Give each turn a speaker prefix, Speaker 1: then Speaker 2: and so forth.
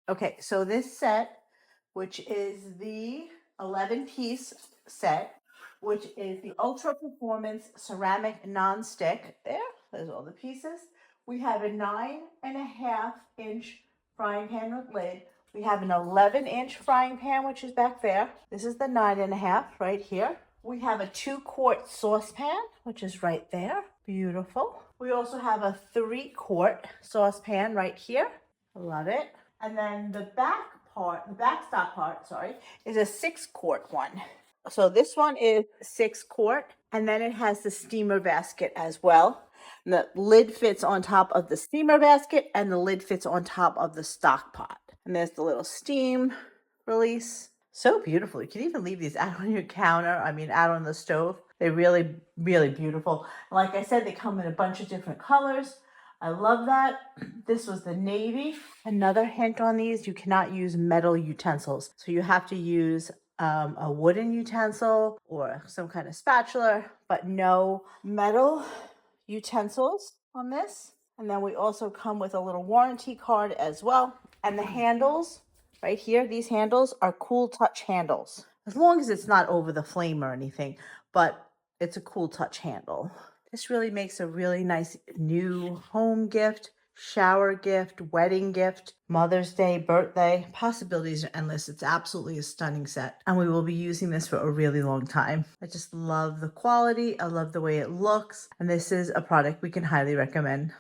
Speaker 1: Okay, so this set, which is the 11-piece set, which is the Ultra Performance Ceramic Nonstick. There's all the pieces. We have a 9.5-inch frying pan with lid. We have an 11-inch frying pan, which is back there. This is the 9.5 right here. We have a 2-quart saucepan, which is right there. Beautiful. We also have a 3-quart saucepan right here. Love it. And then the backstop part, sorry, is a 6-quart one. So this one is 6-quart, and then it has the steamer basket as well. And the lid fits on top of the steamer basket, and the lid fits on top of the stock pot. And there's the little steam release. So beautiful. You can even leave these out on your counter, out on the stove. They're really, really beautiful. Like I said, they come in a bunch of different colors. I love that. This was the navy. Another hint on these, you cannot use metal utensils. So you have to use a wooden utensil or some kind of spatula, but no metal utensils on this. And then we also come with a little warranty card as well. And the handles right here, these handles are cool touch handles. As long as it's not over the flame or anything, but it's a cool touch handle. This really makes a really nice new home gift, shower gift, wedding gift, Mother's Day, birthday. Possibilities are endless. It's absolutely a stunning set. And we will be using this for a really long time. I just love the quality. I love the way it looks. And this is a product we can highly recommend.